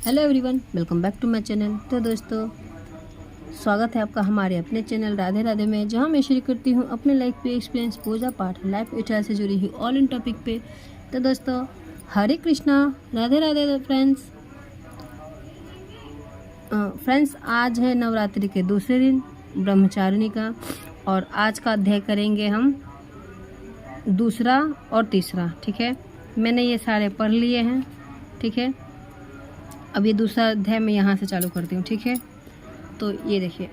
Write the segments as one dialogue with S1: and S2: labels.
S1: Hello everyone, welcome back to my channel. तो दोस्तों, स्वागत है आपका हमारे अपने चैनल राधे राधे में, जहां मैं शेयर करती हूं अपने लाइफ पे एक्सपीरियंस, पूजा पाठ, लाइफ स्टाइल से जुड़ी हुई ऑल इन टॉपिक पे। तो दोस्तों, हरे कृष्णा, राधे राधे फ्रेंड्स। आज है नवरात्रि के दूसरे दिन, ब्रह्मचारिणी का, और आज का अध्याय करेंगे हम दूसरा और तीसरा। ठीक है, मैंने ये सारे पढ़ लिए हैं। ठीक है, अब ये दूसरा अध्याय मैं यहाँ से चालू करती हूँ। ठीक है, तो ये देखिए,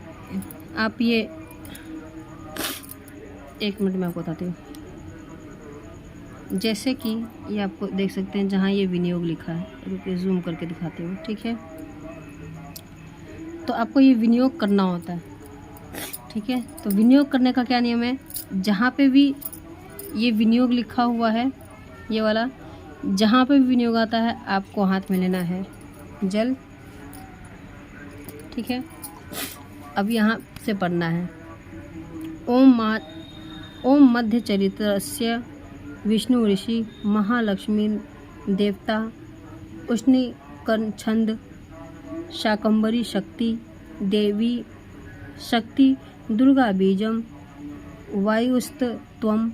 S1: आप ये एक मिनट में आपको बताती हूँ। जैसे कि ये आपको देख सकते हैं जहाँ ये विनियोग लिखा है, रुकिए जूम करके दिखाती हूँ। ठीक है, तो आपको ये विनियोग करना होता है। ठीक है, तो विनियोग करने का क्या नियम है, जहाँ पे भी ये विनियोग लिखा हुआ है, ये वाला, जहाँ पे भी विनियोग आता है आपको हाथ में लेना है जल। ठीक है, अब यहाँ से पढ़ना है। ओम मध्य चरित्रस्य विष्णु ऋषि महालक्ष्मी देवता उष्णी छंद शाकंबरी शक्ति देवी शक्ति दुर्गा बीजम वायुस्त त्वम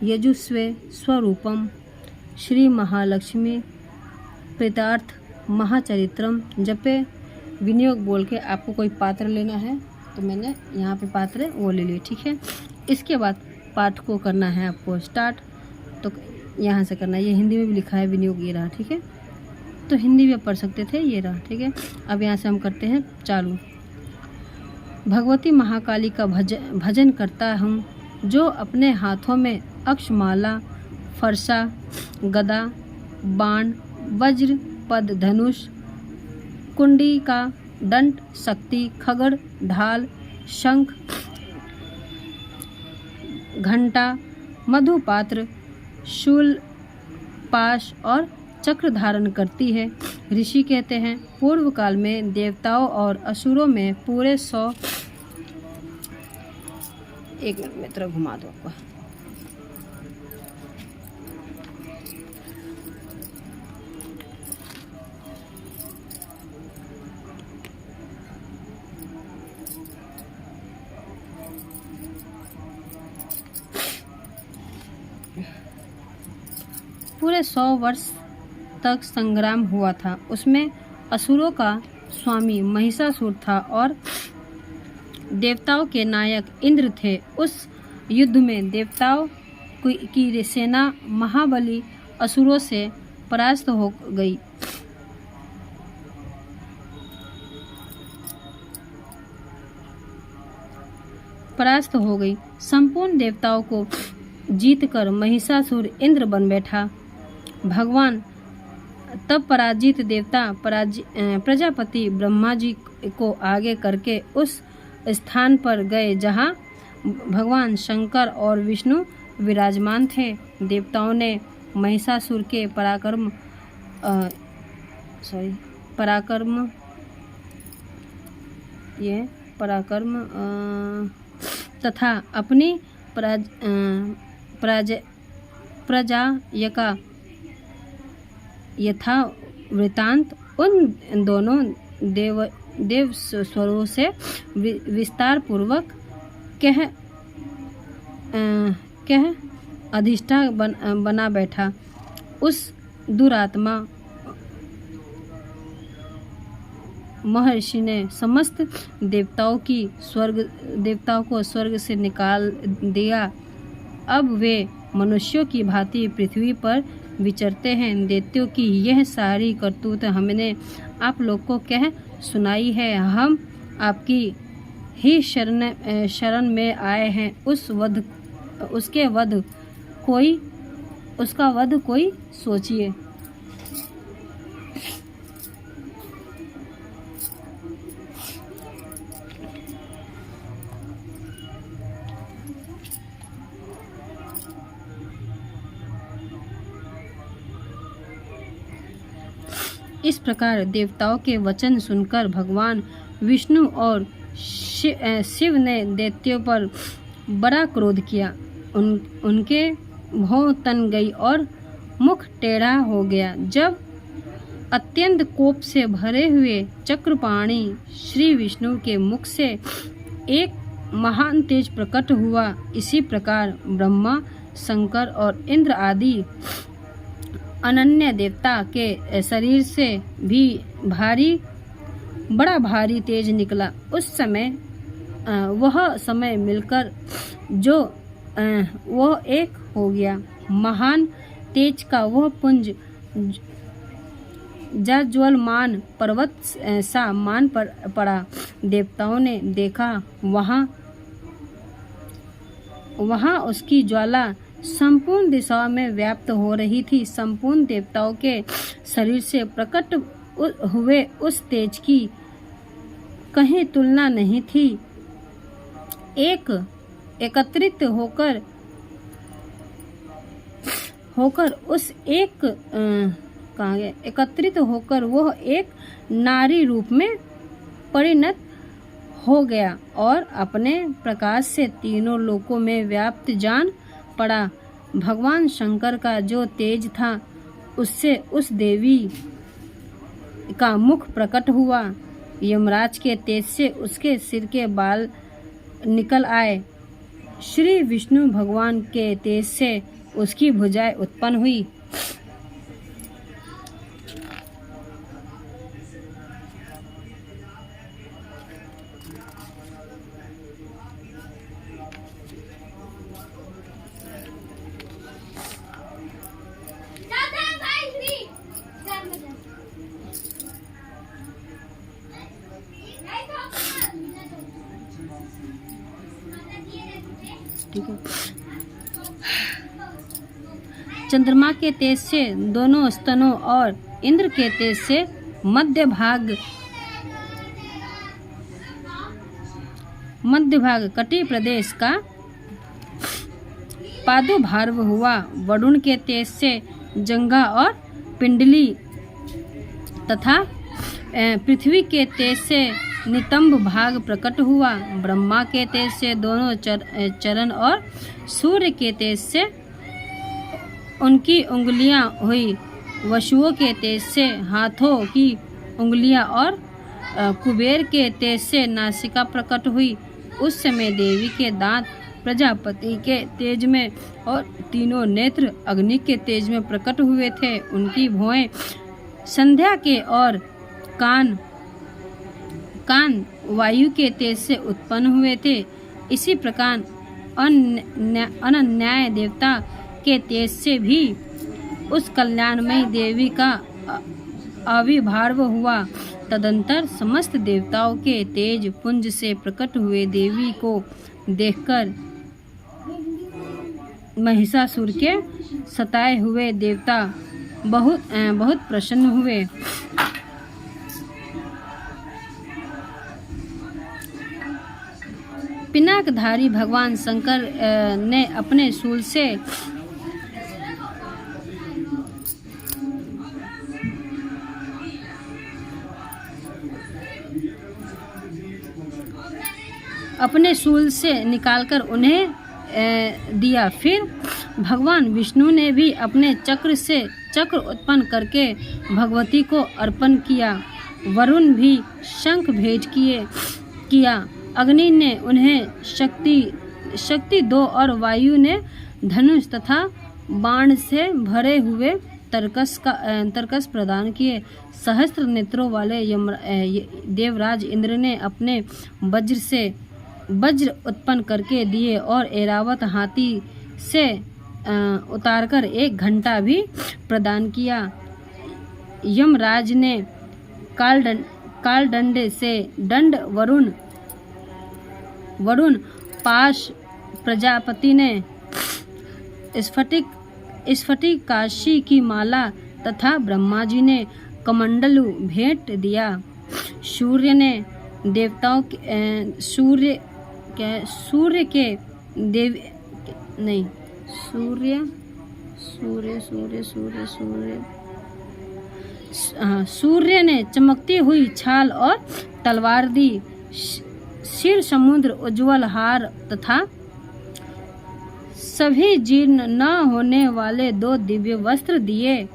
S1: यजुस्वे स्वरूपम श्री महालक्ष्मी प्रीतार्थ महाचरित्रम। जपे विनियोग बोल के आपको कोई पात्र लेना है, तो मैंने यहाँ पे पात्र वो ले लिए। ठीक है, इसके बाद पाठ को करना है आपको स्टार्ट, तो यहाँ से करना है। ये हिंदी में भी लिखा है विनियोग, ये रहा। ठीक है, तो हिंदी भी पढ़ सकते थे, ये रहा। ठीक है, अब यहाँ से हम करते हैं चालू। भगवती महाकाली का भजन करता हूँ, जो अपने हाथों में अक्षमाला फरसा गदा बाण वज्र पद धनुष कुंडी का दंड शक्ति खगड़ ढाल शंख घंटा मधुपात्र शूल पाश और चक्र धारण करती है। ऋषि कहते हैं, पूर्व काल में देवताओं और असुरों में पूरे 100 एक मिनट में तरह घुमा दो आपको। पूरे 100 वर्ष तक संग्राम हुआ था। उसमें असुरों का स्वामी महिषासुर था और देवताओं के नायक इंद्र थे। उस युद्ध में देवताओं की सेना महाबली असुरों से परास्त हो गई। संपूर्ण देवताओं को जीतकर महिषासुर इंद्र बन बैठा। भगवान तब पराजित देवता प्रजापति ब्रह्मा जी को आगे करके उस स्थान पर गए जहां भगवान शंकर और विष्णु विराजमान थे। देवताओं ने महिषासुर के पराक्रम तथा अपनी प्रजा यथा वृतांत उन दोनों देव स्वरों से विस्तार पूर्वक कह अधिष्ठा बना बैठा। उस दुरात्मा महर्षि ने समस्त देवताओं को स्वर्ग से निकाल दिया। अब वे मनुष्यों की भांति पृथ्वी पर विचरते हैं। दैत्यों की यह सारी करतूत हमने आप लोग को कह सुनाई है। हम आपकी ही शरण में आए हैं। उसका वध कोई सोचिए। इस प्रकार देवताओं के वचन सुनकर भगवान विष्णु और शिव ने दैत्यों पर बड़ा क्रोध किया। उनके भौं तन गई और मुख टेढ़ा हो गया। जब अत्यंत कोप से भरे हुए चक्रपाणी श्री विष्णु के मुख से एक महान तेज प्रकट हुआ। इसी प्रकार ब्रह्मा, शंकर और इंद्र आदि अनन्य देवता के शरीर से भी बड़ा भारी तेज निकला। उस समय वह समय मिलकर जो वह एक हो गया। महान तेज का वह पुंज ज्वलमान पर्वत सा मान पड़ा। देवताओं ने देखा, वहाँ उसकी ज्वाला संपूर्ण दिशाओं में व्याप्त हो रही थी। संपूर्ण देवताओं के शरीर से प्रकट हुए उस तेज की कहीं तुलना नहीं थी। एकत्रित होकर वह एक नारी रूप में परिणत हो गया और अपने प्रकाश से तीनों लोकों में व्याप्त जान पड़ा। भगवान शंकर का जो तेज था उससे उस देवी का मुख प्रकट हुआ। यमराज के तेज से उसके सिर के बाल निकल आए। श्री विष्णु भगवान के तेज से उसकी भुजाएं उत्पन्न हुई। ठीक है। चंद्रमा के तेज से दोनों स्तनों और इंद्र के तेज से मध्य भाग कटी प्रदेश का पादुभार्व हुआ। वरुण के तेज से जंघा और पिंडली तथा पृथ्वी के तेज से नितंब भाग प्रकट हुआ। ब्रह्मा के तेज से दोनों चरण और सूर्य के तेज से उनकी उंगलियां हुई। वसुओं के तेज से हाथों की उंगलियां और कुबेर के तेज से नासिका प्रकट हुई। उस समय देवी के दांत प्रजापति के तेज में और तीनों नेत्र अग्नि के तेज में प्रकट हुए थे। उनकी भौहें संध्या के और कान वायु के तेज से उत्पन्न हुए थे। इसी प्रकार अनन्याय देवता के तेज से भी उस कल्याणमयी देवी का आविर्भाव हुआ। तदंतर समस्त देवताओं के तेज पुंज से प्रकट हुए देवी को देखकर महिषासुर के सताए हुए देवता बहुत प्रसन्न हुए। पिनाकधारी भगवान शंकर ने अपने शूल से निकालकर उन्हें दिया। फिर भगवान विष्णु ने भी अपने चक्र से चक्र उत्पन्न करके भगवती को अर्पण किया। वरुण भी शंख भेंट किया। अग्नि ने उन्हें शक्ति दो और वायु ने धनुष तथा बाण से भरे हुए तरकस प्रदान किए। सहस्त्र नेत्रों वाले देवराज इंद्र ने अपने वज्र उत्पन्न करके दिए और ऐरावत हाथी से उतारकर 1 घंटा भी प्रदान किया। यमराज ने कालदंड से दंड वरुण पाश प्रजापति ने स्फटिक काशी की माला तथा ब्रह्मा जी ने कमंडलू भेंट दिया। सूर्य ने देवताओं सूर्य ने चमकती हुई छाल और तलवार दी। क्षीर समुद्र उज्ज्वल हार तथा सभी जीर्ण न होने वाले 2 दिव्य वस्त्र दिए।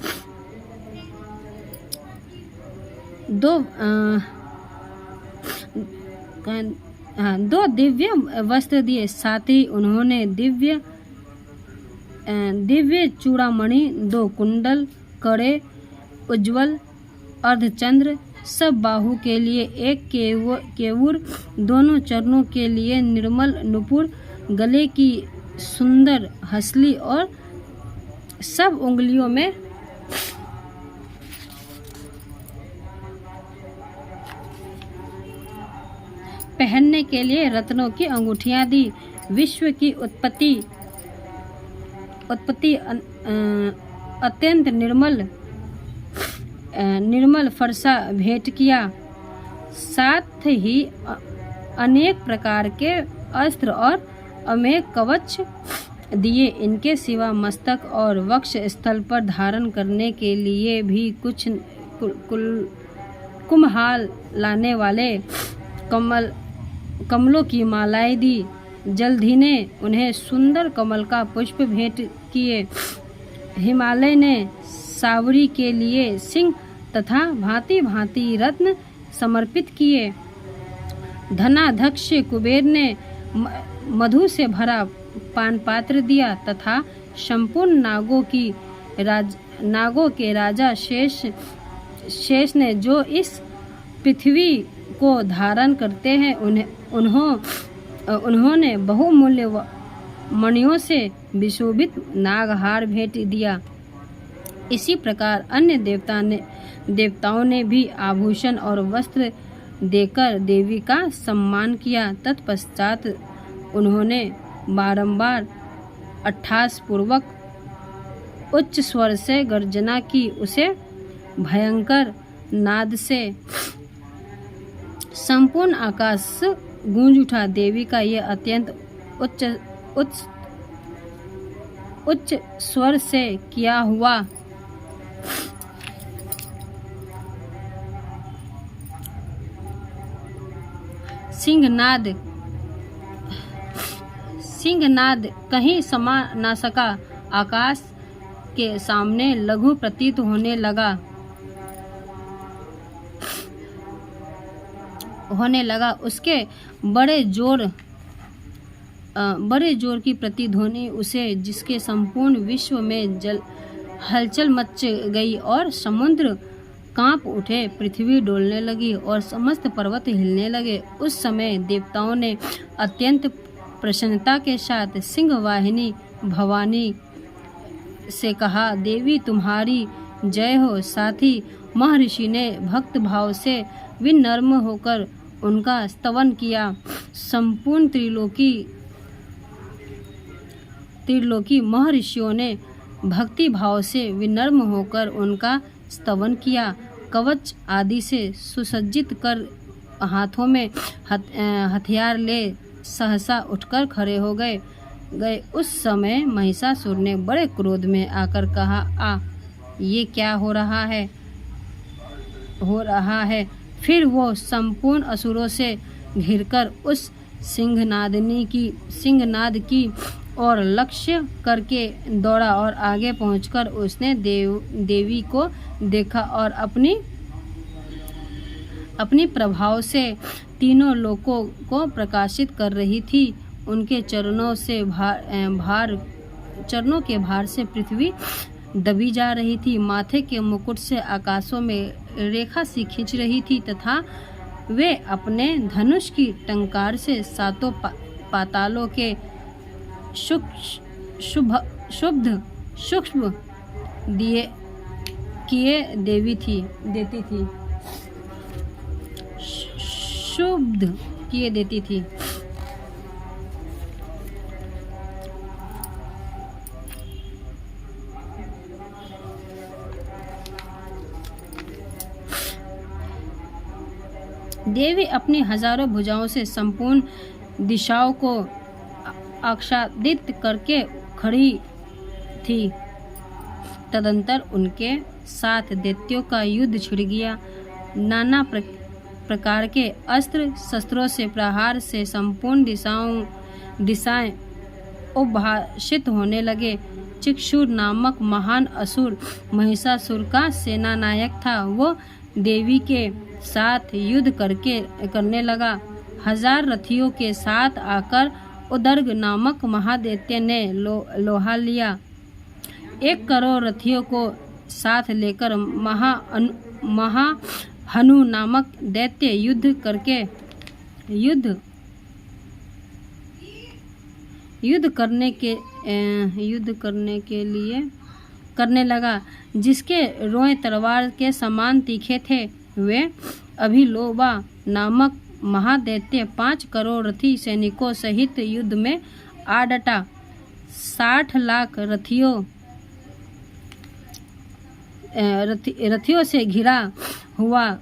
S1: दो दिव्य वस्त्र दिए। साथ ही उन्होंने दिव्य चूड़ामणि, 2 कुंडल, कड़े, उज्ज्वल अर्धचंद्र, सब बाहु के लिए 1 केवूर, दोनों चरणों के लिए निर्मल नुपुर, गले की सुंदर हसली और सब उंगलियों में पहनने के लिए रत्नों की अंगूठियां दी। विश्व की उत्पत्ति अत्यंत निर्मल फरसा भेंट किया। साथ ही अनेक प्रकार के अस्त्र और अमेय कवच दिए। इनके सिवा मस्तक और वक्ष स्थल पर धारण करने के लिए भी कुछ कुम्हाल लाने वाले कमलों की मालाएं दी। जल्दी ने उन्हें सुंदर कमल का पुष्प भेंट किए। हिमालय ने सावरी के लिए सिंह तथा भांति भांति रत्न समर्पित किए। धनाध्यक्ष कुबेर ने मधु से भरा पान पात्र दिया तथा संपूर्ण नागों के राजा शेष ने जो इस पृथ्वी को धारण करते हैं उन्होंने बहुमूल्य मणियों से विशोभित नागहार भेंट दिया। इसी प्रकार अन्य देवताओं ने भी आभूषण और वस्त्र देकर देवी का सम्मान किया। तत्पश्चात उन्होंने बारंबार अट्ठास पूर्वक उच्च स्वर से गर्जना की। उसे भयंकर नाद से संपूर्ण आकाश गूंज उठा। देवी का यह अत्यंत उच्च स्वर से किया हुआ सिंहनाद कहीं समा न सका। आकाश के सामने लघु प्रतीत होने लगा। उसके बड़े जोर की प्रतिध्वनि उसे, जिसके संपूर्ण विश्व में हलचल मच गई और समुद्र कांप उठे, पृथ्वी डोलने लगी और समस्त पर्वत हिलने लगे। उस समय देवताओं ने अत्यंत प्रसन्नता के साथ सिंहवाहिनी भवानी से कहा, देवी तुम्हारी जय हो। साथ ही महर्षि ने भक्त भाव से विनम्र होकर उनका स्तवन किया। संपूर्ण त्रिलोकी महर्षियों ने भक्ति भाव से विनम्र होकर उनका स्तवन किया। कवच आदि से सुसज्जित कर हाथों में हथियार ले सहसा उठकर खड़े हो गए। उस समय महिषासुर ने बड़े क्रोध में आकर कहा, ये क्या हो रहा है। फिर वो संपूर्ण असुरों से घिरकर उस सिंहनाद की और लक्ष्य करके दौड़ा और आगे पहुंचकर उसने देवी को देखा और अपनी प्रभाव से तीनों लोकों को प्रकाशित कर रही थी। उनके चरणों के भार से पृथ्वी दबी जा रही थी। माथे के मुकुट से आकाशों में रेखा सी खींच रही थी तथा वे अपने धनुष की टंकार से सातों पातालों के सूक्ष्म देती थी। देवी अपनी हजारों भुजाओं से संपूर्ण दिशाओं को आच्छादित करके खड़ी थी। तदंतर उनके साथ दैत्यों का युद्ध छिड़ गया। नाना प्रकार के अस्त्र शस्त्रों से प्रहार से संपूर्ण दिशाएं उद्भासित होने लगे। चिक्षुर नामक महान असुर महिषासुर का सेनानायक था। वो देवी के साथ युद्ध करने लगा। 1000 रथियों के साथ आकर उदर्ग नामक महादैत्य ने लोहा लिया। 1 करोड़ रथियों को साथ लेकर महाहनु नामक दैत्य युद्ध करने लगा, जिसके रोए तलवार के समान तीखे थे। वे अभिलोबा नामक महादैत्य 5 करोड़ रथी सैनिकों सहित युद्ध में आ डटा। 60 लाख रथियों से घिरा हुआ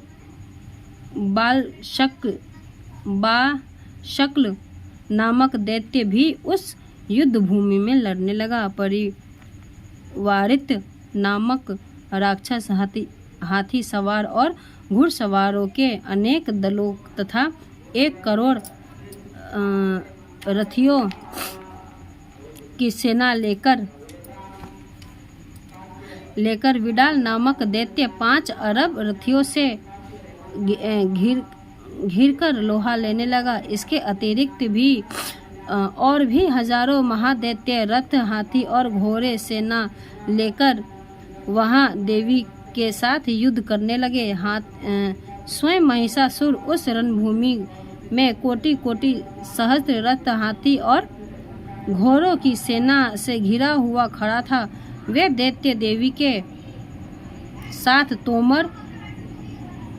S1: बाशक्ल नामक दैत्य भी उस युद्ध भूमि में लड़ने लगा। परिवारित नामक राक्षस हाथी सवार और घुड़सवारों के अनेक दलों तथा 1 करोड़ रथियों की सेना लेकर विडाल नामक दैत्य 5 अरब रथियों से घिरकर लोहा लेने लगा। इसके अतिरिक्त भी और भी हजारों महादैत्य रथ, हाथी और घोड़े सेना लेकर वहां देवी के साथ युद्ध करने लगे। स्वयं महिषासुर उस रणभूमि में कोटि सहस्त्र रथ, हाथी और घोड़ों की सेना से घिरा हुआ खड़ा था। वे दैत्य देवी के साथ तोमर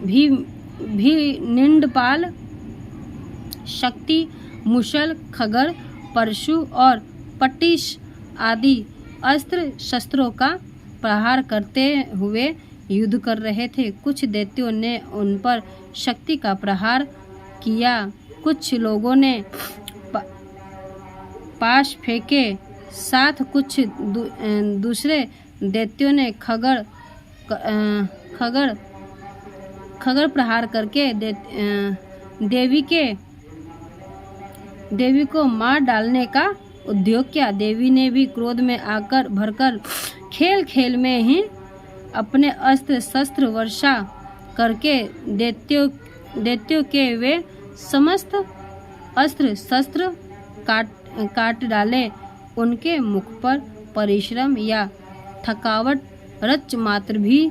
S1: भी निंदपाल, शक्ति, मुशल, खगर, परशु और पटिश आदि अस्त्र शस्त्रों का प्रहार करते हुए युद्ध कर रहे थे। कुछ दैत्यों ने उन पर शक्ति का प्रहार किया, कुछ लोगों ने पाश फेंके, साथ कुछ दूसरे दैत्यों ने खगर प्रहार करके देवी को मार डालने का उद्योग किया। देवी ने भी क्रोध में आकर भरकर खेल में ही अपने अस्त्र शस्त्र वर्षा करके दैत्यों के वे समस्त अस्त्र शस्त्र काट डाले। उनके मुख पर परिश्रम या थकावट रच मात्र भी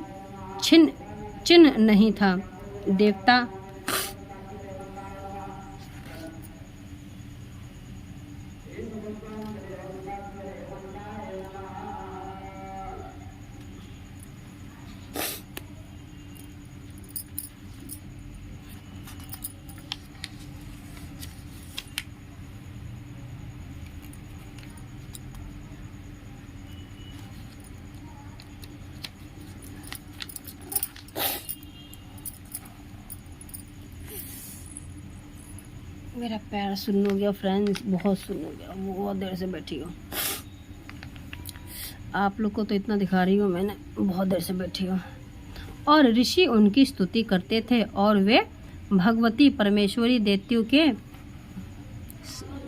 S1: चिन्ह नहीं था। देवता मेरा पैर सुन्न हो गया फ्रेंड्स, बहुत सुन्न हो गया, बहुत देर से बैठी हूँ। आप लोग को तो इतना दिखा रही हूँ मैंने, बहुत देर से बैठी हूँ। और ऋषि उनकी स्तुति करते थे और वे भगवती परमेश्वरी दैत्यों के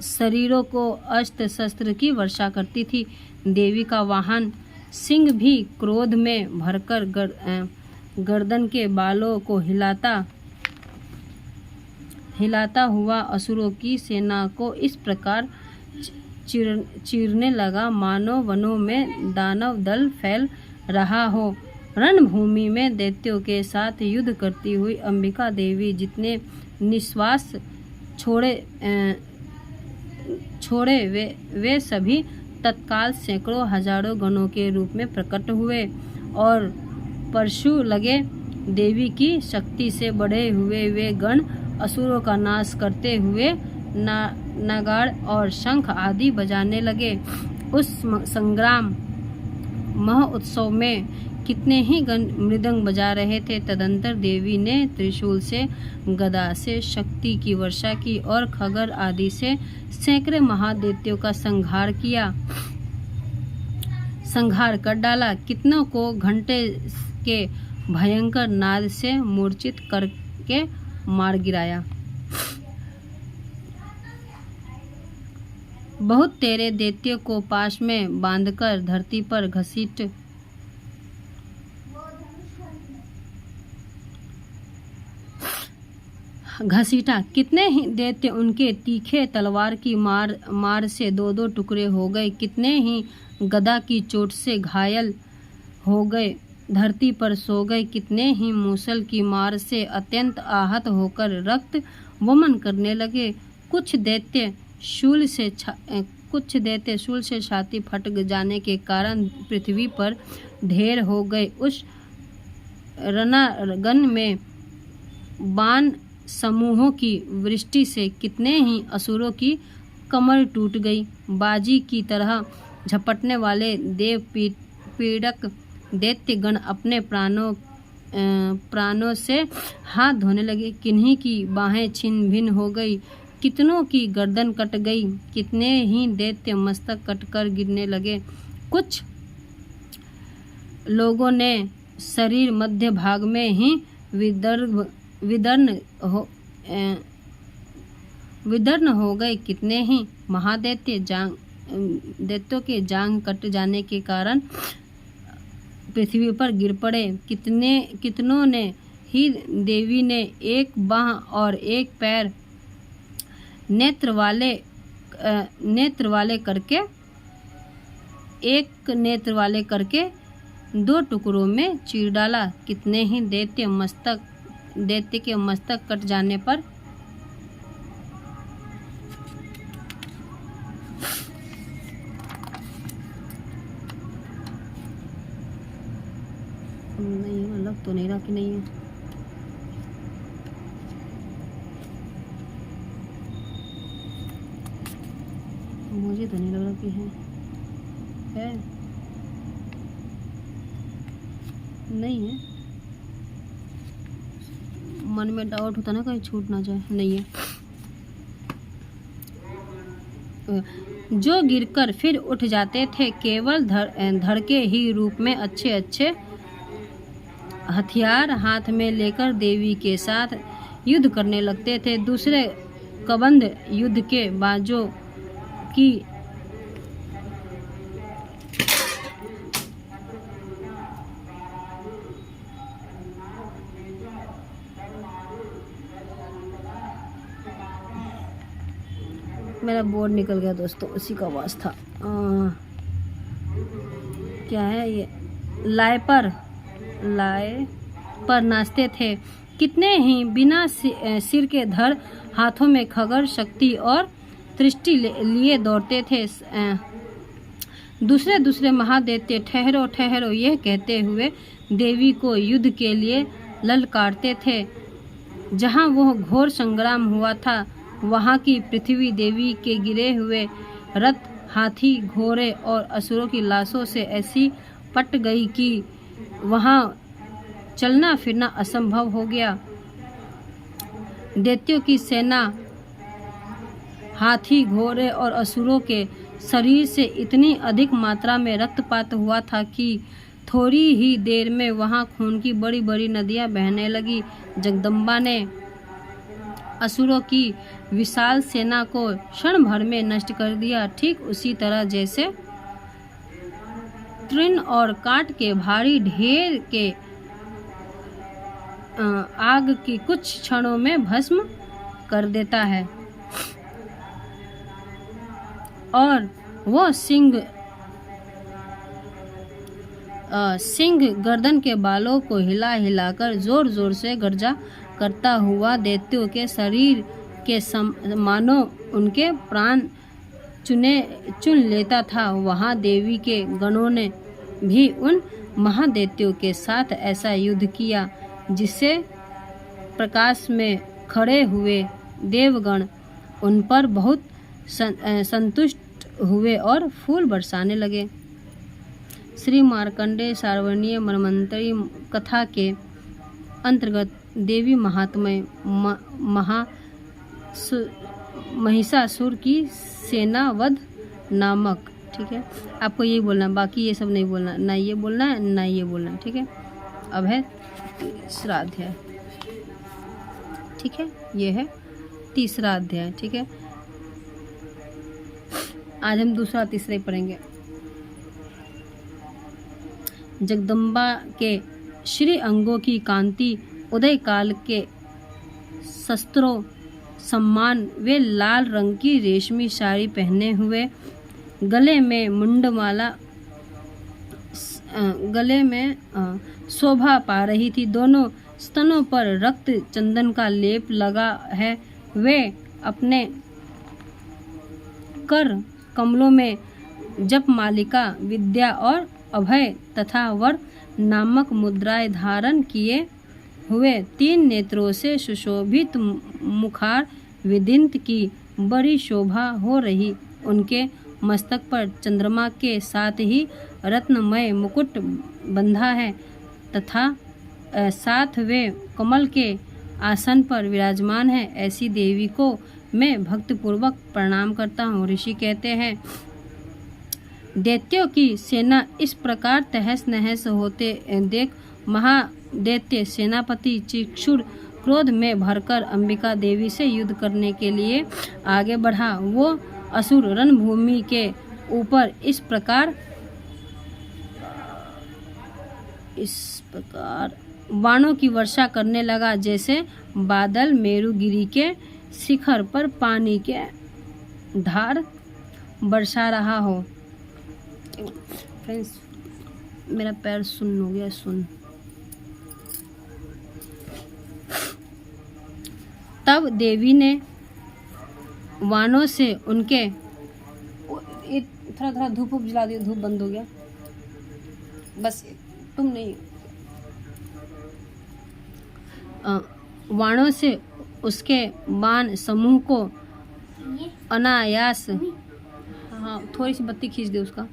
S1: शरीरों को अस्त्र शस्त्र की वर्षा करती थी। देवी का वाहन सिंह भी क्रोध में भरकर गर्दन के बालों को हिलाता हुआ असुरों की सेना को इस प्रकार चीरने लगा मानो वनों में दानव दल फैल रहा हो। रणभूमि में दैत्यों के साथ युद्ध करती हुई अंबिका देवी जितने निश्वास छोड़े वे सभी तत्काल सैकड़ों हजारों गणों के रूप में प्रकट हुए और परशु लगे। देवी की शक्ति से बढ़े हुए वे गण असुरों का नाश करते हुए नगाड़ और शंख आदि बजाने लगे। उस संग्राम महोत्सव में कितने ही गण मृदंग बजा रहे थे। तदंतर देवी ने त्रिशूल से, गदा से शक्ति की वर्षा की और खगर आदि से सैकड़े महादैत्यों का संहार कर डाला। कितनों को घंटे के भयंकर नाद से मूर्छित करके मार गिराया। बहुत तेरे दैत्यों को पाश में बांधकर धरती पर घसीटा। कितने ही दैत्य उनके तीखे तलवार की मार से दो दो टुकड़े हो गए, कितने ही गदा की चोट से घायल हो गए, धरती पर सो गए, कितने ही मूसल की मार से अत्यंत आहत होकर रक्त वमन करने लगे। कुछ दैत्य शूल से छाती फट जाने के कारण पृथ्वी पर ढेर हो गए। उस रणांगन में बाण समूहों की वृष्टि से कितने ही असुरों की कमर टूट गई। बाजी की तरह झपटने वाले देव पीड़क दैत्यगण अपने प्राणों से हाथ धोने लगे। किन्हीं की बाहें छिन्न भिन्न हो गई, कितनों की गर्दन कट गई, कितने ही दैत्य मस्तक कटकर गिरने लगे। कुछ लोगों ने शरीर मध्य भाग में ही विदर्न हो गए, कितने ही दैत्यों के जांग कट जाने के कारण पृथ्वी पर गिर पड़े। कितनों ने ही देवी ने एक बाह और एक पैर नेत्र वाले करके दो टुकड़ों में चीर डाला। कितने ही दैत्य के मस्तक कट जाने पर नहीं, अलग तो नहीं रहा कि नहीं है। मुझे तो नहीं लग रहा कि है नहीं है। मन में डाउट होता ना, कहीं छूट ना जाए। नहीं है। जो गिरकर फिर उठ जाते थे, केवल धड़के ही रूप में अच्छे अच्छे हथियार हाथ में लेकर देवी के साथ युद्ध करने लगते थे। दूसरे कबंध युद्ध के बाजों की मेरा बोर्ड निकल गया दोस्तों, उसी का आवाज था। क्या है ये? लाए पर नाचते थे। कितने ही बिना सिर के धड़ हाथों में खगर शक्ति और दृष्टि लिए दौड़ते थे। दूसरे महादैत्य ठहरो ठहरो यह कहते हुए देवी को युद्ध के लिए ललकारते थे। जहाँ वह घोर संग्राम हुआ था, वहाँ की पृथ्वी देवी के गिरे हुए रथ, हाथी, घोड़े और असुरों की लाशों से ऐसी पट गई कि वहाँ चलना फिरना असंभव हो गया। दैत्यों की सेना हाथी, घोड़े और असुरों के शरीर से इतनी अधिक मात्रा में रक्तपात हुआ था कि थोड़ी ही देर में वहाँ खून की बड़ी बड़ी नदियाँ बहने लगी। जगदम्बा ने असुरों की विशाल सेना को क्षण भर में नष्ट कर दिया। ठीक उसी तरह जैसे तृण और काट के भारी ढेर के आग की कुछ क्षणों में भस्म कर देता है और वो सिंह गर्दन के बालों को हिला हिलाकर जोर जोर से गर्जा करता हुआ दैत्यों के शरीर के मानो उनके प्राण चुन लेता था। वहाँ देवी के गणों ने भी उन महादैत्यों के साथ ऐसा युद्ध किया जिससे प्रकाश में खड़े हुए देवगण उन पर बहुत संतुष्ट हुए और फूल बरसाने लगे। श्री मार्कंडेय सार्वणीय मनवंतरी कथा के अंतर्गत देवी महात्म्य महिषासुर की सेना वध नामक। ठीक है, आपको ये बोलना, बाकी ये सब नहीं बोलना, ना ये बोलना है ना ये बोलना। ठीक है, अब है तीसरा अध्याय। ठीक है, ये है तीसरा अध्याय। ठीक है, आज हम दूसरा तीसरा ही पढ़ेंगे। जगदम्बा के श्री अंगों की कांति उदय काल के शस्त्रों सम्मान वे लाल रंग की रेशमी साड़ी पहने हुए, गले में मुंडमाला गले में शोभा पा रही थी। दोनों स्तनों पर रक्त चंदन का लेप लगा है। वे अपने कर कमलों में जप मालिका, विद्या और अभय तथा वर नामक मुद्राएं धारण किए हुए 3 नेत्रों से सुशोभित मुखार विदित की बड़ी शोभा हो रही। उनके मस्तक पर चंद्रमा के साथ ही रत्नमय मुकुट बंधा है तथा साथ वे कमल के आसन पर विराजमान है। ऐसी देवी को मैं भक्तिपूर्वक प्रणाम करता हूँ। ऋषि कहते हैं, दैत्यों की सेना इस प्रकार तहस नहस होते देख महादैत्य सेनापति चिक्षुर क्रोध में भरकर अंबिका देवी से युद्ध करने के लिए आगे बढ़ा। वो असुर रणभूमि के ऊपर इस प्रकार बाणों की वर्षा करने लगा जैसे बादल मेरुगिरी के शिखर पर पानी के धार बरसा रहा हो। फ्रेंड्स, मेरा पैर सुन्न हो गया, सुन। तब देवी ने वानों से उनके थोड़ा धूप जला दिया, धूप बंद हो गया, बस तुम नहीं। वाणों से उसके बाण समूह को अनायास, हाँ थोड़ी सी बत्ती खींच दे उसका,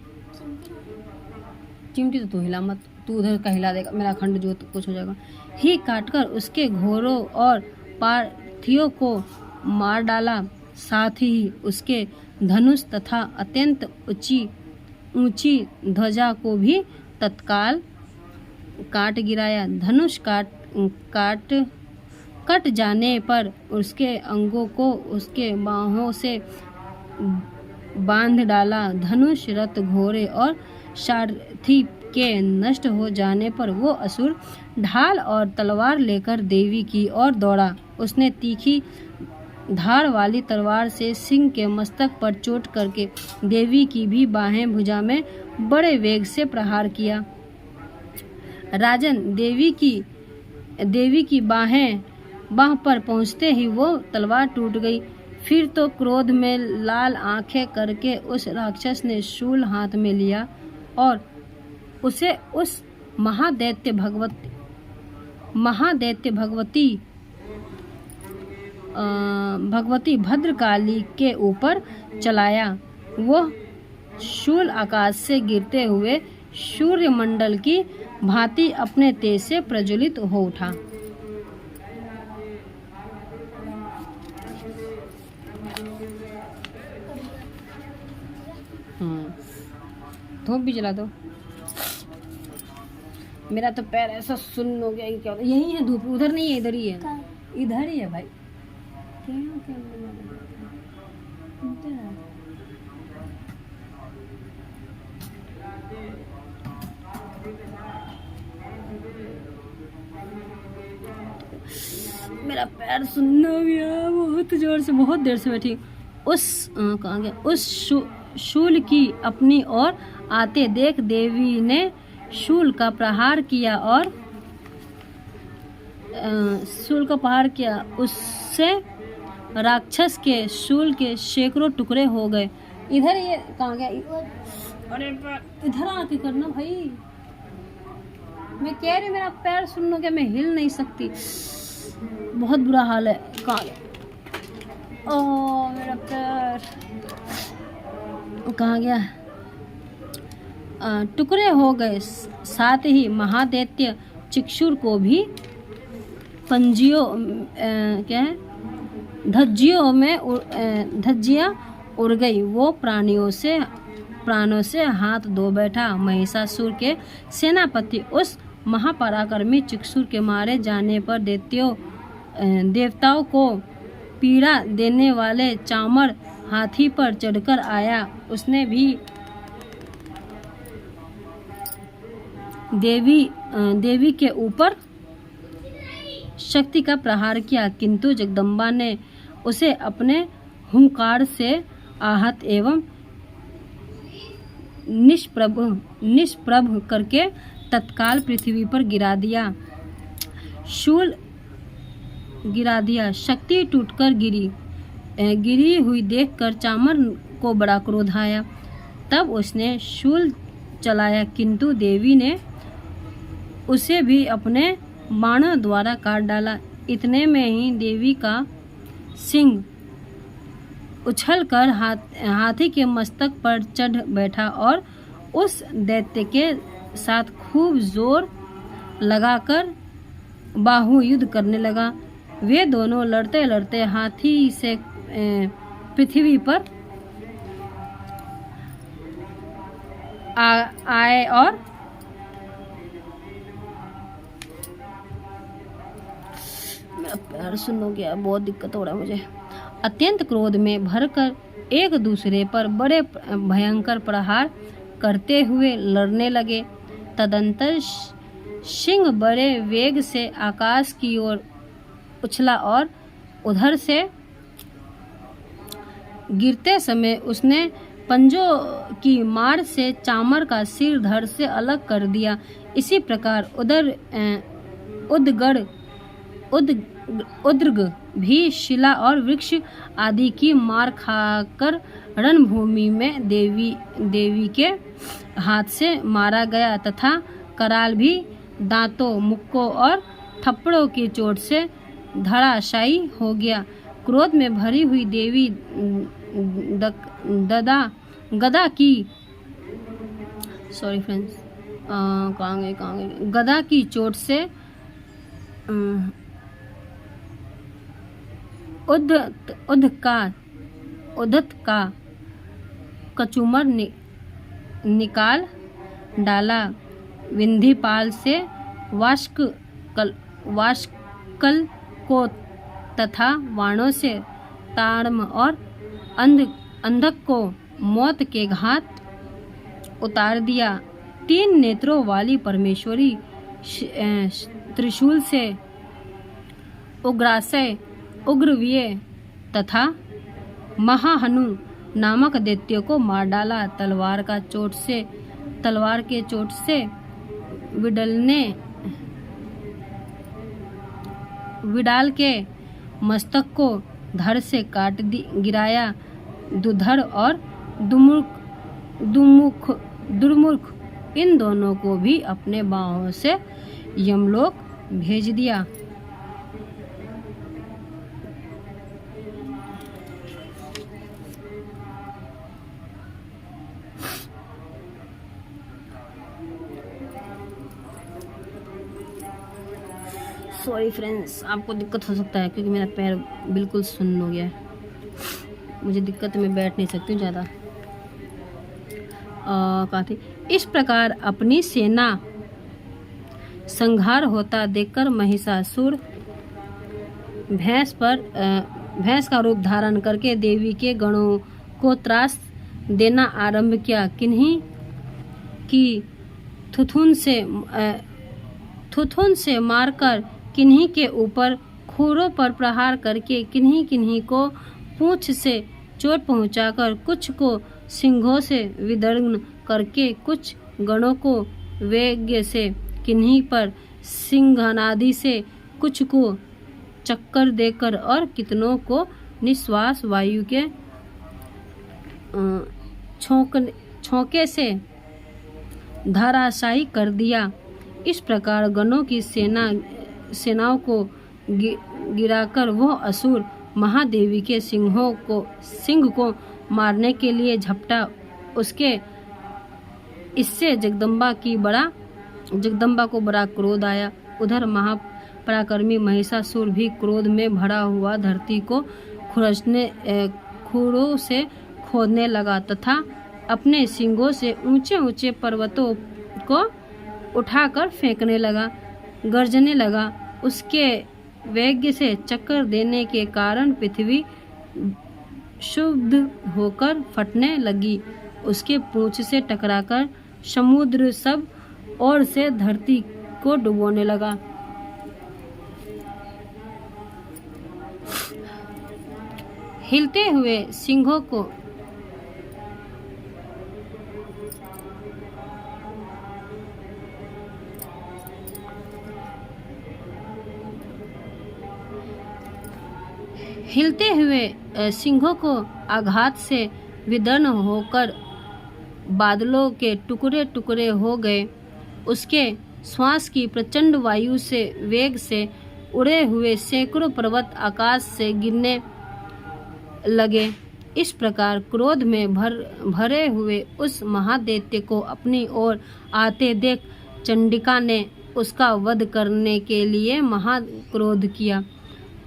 S1: चिमटी तो तू हिला मत, तू उधर का हिला देगा, मेरा अखंड ज्योत कुछ हो जाएगा, ही काटकर उसके घोड़ों और पार्थियों को मार डाला। साथ ही उसके धनुष तथा अत्यंत ऊंची ध्वजा को भी तत्काल काट गिराया। धनुष कट जाने पर उसके अंगों को उसके बाहों से बांध डाला। धनुष, रथ, घोड़े और सारथी के नष्ट हो जाने पर वो असुर ढाल और तलवार लेकर देवी की ओर दौड़ा। उसने तीखी धार वाली तलवार से सिंह के मस्तक पर चोट करके देवी की भी बाहें भुजा में बड़े वेग से प्रहार किया। राजन, देवी की बाह पर पहुंचते ही वो तलवार टूट गई। फिर तो क्रोध में लाल आंखें करके उस राक्षस ने शूल हाथ में लिया और उसे उस महादैत्य भगवती भद्रकाली के ऊपर चलाया। वह शूल आकाश से गिरते हुए सूर्यमंडल की भांति अपने तेज से प्रज्वलित हो उठा। धूप भी जला दो। मेरा तो पैर ऐसा सुन्न हो गया कि क्या, यही है धूप, उधर नहीं है, इधर ही है, इधर ही है भाई। मेरा पैर सुन्न हो गया बहुत जोर से, बहुत देर से बैठी। कहाँ गया? उस शूल की अपनी ओर आते देख देवी ने शूल का प्रहार किया और उससे राक्षस के शूल के सैकड़ों टुकड़े हो गए। इधर ये कहाँ गया? अरे इधर आके करना भाई, मैं कह रही मेरा पैर सुन लो, क्या मैं हिल नहीं सकती, बहुत बुरा हाल है। कहाँ गया? ओह मेरा पैर कहाँ गया? टुकड़े हो गए। साथ ही महादैत्य चिक्षुर को भी धज्जियां उड़ गई। वो प्राणों से हाथ धो बैठा। महिषासुर के सेनापति उस महापराक्रमी चिक्षुर के मारे जाने पर देवताओं को पीड़ा देने वाले चामर हाथी पर चढ़कर आया। उसने भी देवी के ऊपर शक्ति का प्रहार किया, किंतु जगदम्बा ने उसे अपने हुंकार से आहत एवं निष्प्रभ करके तत्काल पृथ्वी पर गिरा दिया। शक्ति टूटकर गिरी हुई देखकर चामर को बड़ा क्रोध आया। तब उसने शूल चलाया, किंतु देवी ने उसे भी अपने बाणों द्वारा काट डाला। इतने में ही देवी का सिंह उछलकर हाथी के मस्तक पर चढ़ बैठा और उस दैत्य के साथ खूब जोर लगाकर बाहु युद्ध करने लगा। वे दोनों लड़ते लड़ते हाथी से पृथ्वी पर आए और मेरा पैर सुन हो गया, बहुत दिक्कत हो रहा है मुझे। अत्यंत क्रोध में भरकर एक दूसरे पर बड़े भयंकर प्रहार करते हुए लड़ने लगे। तदंतर सिंह बड़े वेग से आकाश की ओर उछला और उधर से गिरते समय उसने पंजों की मार से चामर का सिर धड़ से अलग कर दिया। इसी प्रकार उद्रग भी शिला और वृक्ष आदि की मार खाकर रणभूमि में देवी के हाथ से मारा गया तथा कराल भी दांतों, मुक्कों और थप्पड़ों की चोट से धराशायी हो गया। क्रोध में भरी हुई देवी गदा की चोट से उद्धत का कचूमर निकाल डाला। विंध्यपाल से वाष्कल को तथा वाणों से ताड़म और अंधक को मौत के घाट उतार दिया। 3 नेत्रों वाली परमेश्वरी त्रिशूल से उग्रासय, उग्रवीय तथा महाहनु नामक दैत्यों को मार डाला। तलवार के चोट से विडाल के मस्तक को धड़ से काट गिराया। दुधड़ और दुर्मुख इन दोनों को भी अपने बाहों से यमलोक भेज दिया। सॉरी फ्रेंड्स, आपको दिक्कत हो सकता है क्योंकि मेरा पैर बिल्कुल सुन्न हो गया है। मुझे दिक्कत, मैं बैठ नहीं सकती हूँ ज़्यादा। इस प्रकार अपनी सेना संहार होता देखकर महिषासुर भैंस का रूप धारण करके देवी के गणों को त्रास देना आरंभ किया। किन्हीं की थुथुन से मारकर, किन्हीं के ऊपर खूरों पर प्रहार करके, किन्हीं को पूंछ से चोट पहुंचाकर, कुछ को सिंघों से विदर्न करके, कुछ गणों को वेग से, किन्हीं पर सिंघनादि से, कुछ को चक्कर देकर और कितनों को निश्वास वायु के छोंके से धराशायी कर दिया। इस प्रकार गणों की सेनाओं को गिराकर वह असुर महादेवी के सिंह को मारने के लिए झपटा। इससे जगदम्बा को बड़ा क्रोध आया। उधर महापराक्रमी महिषासुर भी क्रोध में भरा हुआ धरती को खूरों से खोदने लगा तथा अपने सिंगों से ऊंचे ऊंचे पर्वतों को उठाकर फेंकने लगा, गरजने लगा। उसके वेग से चक्कर देने के कारण पृथ्वी क्षुब्ध होकर फटने लगी। उसके पूंछ से टकराकर समुद्र सब ओर से धरती को डुबोने लगा। हिलते हुए सिंहों को आघात से विदीर्ण होकर बादलों के टुकड़े टुकड़े हो गए। उसके श्वास की प्रचंड वायु से वेग से उड़े हुए सैकड़ों पर्वत आकाश से गिरने लगे। इस प्रकार क्रोध में भरे हुए उस महादैत्य को अपनी ओर आते देख चंडिका ने उसका वध करने के लिए महाक्रोध किया।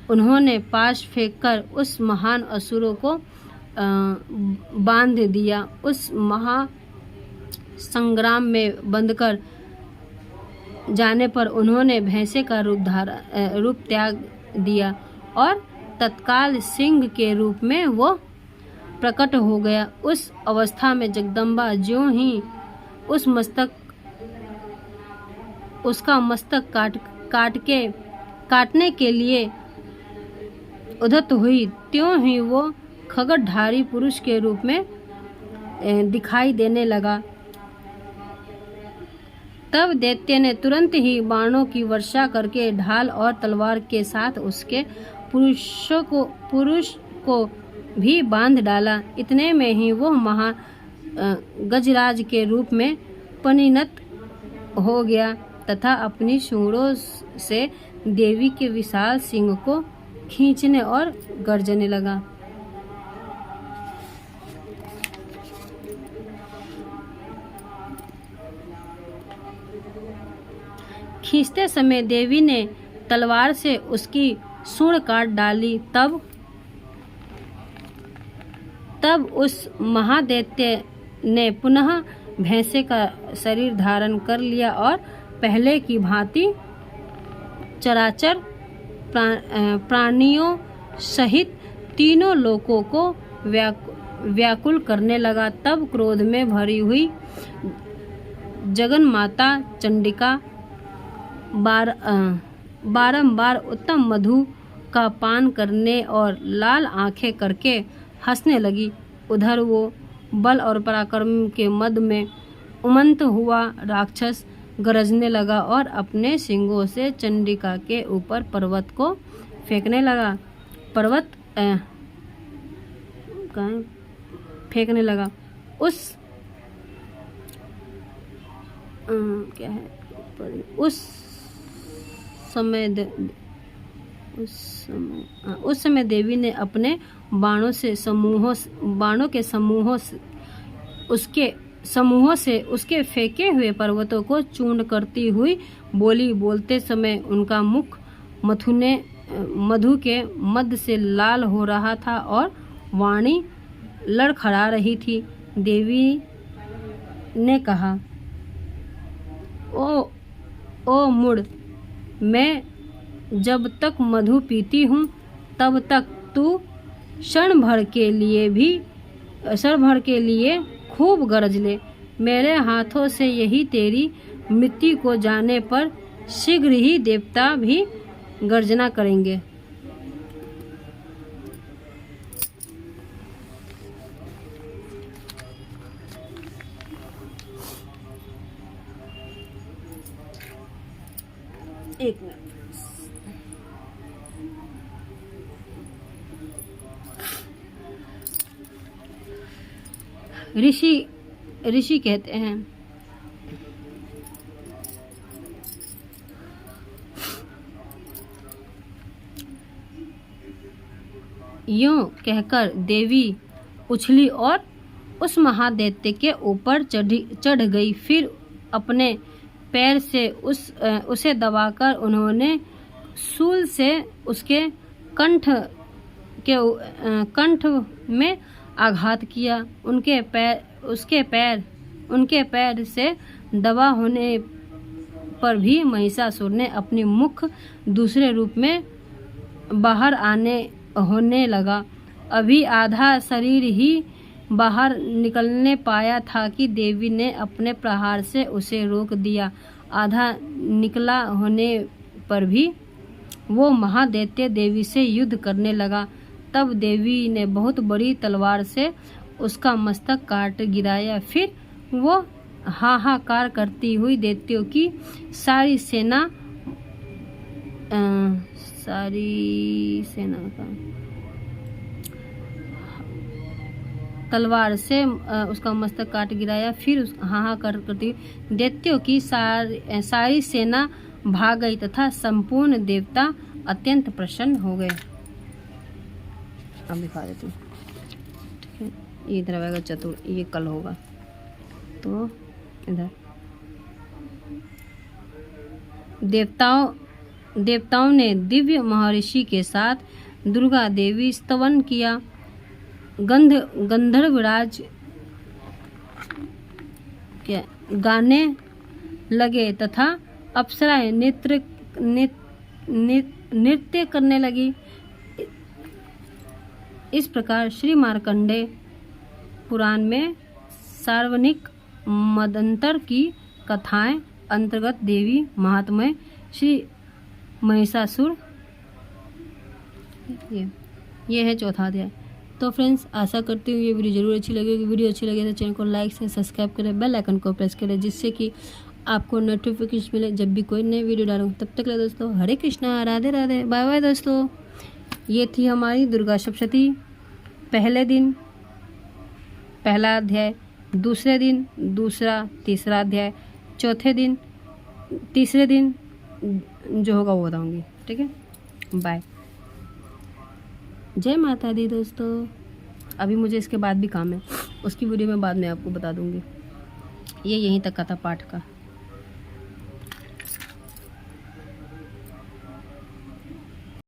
S1: उन्होंने पाश फेंककर उस महान असुर को बांध दिया। उस महा संग्राम में बंधकर जाने पर उन्होंने भैंसे का रूप त्याग दिया और तत्काल सिंह के रूप में वो प्रकट हो गया। उस अवस्था में जगदम्बा ज्यों ही उसका मस्तक काटने के लिए उद्यत हुई, त्यों ही वो खगड़धारी पुरुष के रूप में दिखाई देने लगा। तब दैत्य ने तुरंत ही बाणों की वर्षा करके ढाल और तलवार के साथ उसके पुरुष को भी बांध डाला। इतने में ही वो महा गजराज के रूप में परिणत हो गया तथा अपनी सूंडों से देवी के विशाल सिंह को खींचने और गर्जने लगा। खींचते समय देवी ने तलवार से उसकी सूंड काट डाली। तब उस महादैत्य ने पुनः भैंसे का शरीर धारण कर लिया और पहले की भांति चराचर प्राणियों सहित तीनों लोकों को व्याकुल करने लगा। तब क्रोध में भरी हुई जगन्माता चंडिका बारंबार उत्तम मधु का पान करने और लाल आंखें करके हंसने लगी। उधर वो बल और पराक्रम के मद में उमंत हुआ राक्षस गरजने लगा और अपने सिंगों से चंडिका के ऊपर पर्वत को फेंकने लगा। उस समय देवी ने अपने बाणों के समूहों से उसके फेंके हुए पर्वतों को चूर्ण करती हुई बोली। बोलते समय उनका मुख मधु के मध्य से लाल हो रहा था और वाणी लड़खड़ा रही थी। देवी ने कहा, ओ मूढ़, मैं जब तक मधु पीती हूँ तब तक तू क्षण भर के लिए खूब गरज ले। मेरे हाथों से यही तेरी मृत्यु को जाने पर शीघ्र ही देवता भी गर्जना करेंगे। एक मिनट। ऋषि कहते हैं, यूं कहकर देवी उछली और उस महादैत्य के ऊपर चढ़ गई। फिर अपने पैर से उसे दबाकर उन्होंने शूल से उसके कंठ में आघात किया। उनके पैर से दबा होने पर भी महिषासुर ने अपनी मुख दूसरे रूप में बाहर होने लगा। अभी आधा शरीर ही बाहर निकलने पाया था कि देवी ने अपने प्रहार से उसे रोक दिया। आधा निकला होने पर भी वो महादैत्य देवी से युद्ध करने लगा। तब देवी ने बहुत बड़ी तलवार से उसका मस्तक काट गिराया। फिर वो हाहाकार करती हुई दैत्यों की सारी सेना का तलवार से उसका मस्तक काट गिराया। फिर उस हाहाकार करती हुई दैत्यों की सारी सेना भाग गई तथा संपूर्ण देवता अत्यंत प्रसन्न हो गए। अब दिखा देती हूँ, ठीक है। ये इधर आएगा चतुर, ये कल होगा, तो इधर देवताओं ने दिव्य महर्षि के साथ दुर्गा देवी स्तवन किया। गंधर्वराज गाने लगे तथा अप्सराएं नृत्य करने लगी। इस प्रकार श्री मार्कंडेय पुराण में सार्वजनिक मदंतर की कथाएं अंतर्गत देवी महात्म्य श्री महिषासुर, ये है चौथा अध्याय। तो फ्रेंड्स, आशा करती हूँ ये वीडियो जरूर अच्छी लगेगी। वीडियो अच्छी लगे तो चैनल को लाइक से सब्सक्राइब करें, बेल आइकन को प्रेस करें, जिससे कि आपको नोटिफिकेशन मिले जब भी कोई नई वीडियो डालूँ। तब तक ले दोस्तों, हरे कृष्णा, राधे राधे, बाय बाय दोस्तों। ये थी हमारी दुर्गा सप्तशती। पहले दिन पहला अध्याय, दूसरे दिन दूसरा तीसरा अध्याय, चौथे दिन तीसरे दिन जो होगा वो बताऊंगी, ठीक है। बाय, जय माता दी दोस्तों। अभी मुझे इसके बाद भी काम है, उसकी वीडियो मैं बाद में आपको बता दूंगी। ये यहीं तक का था पाठ का।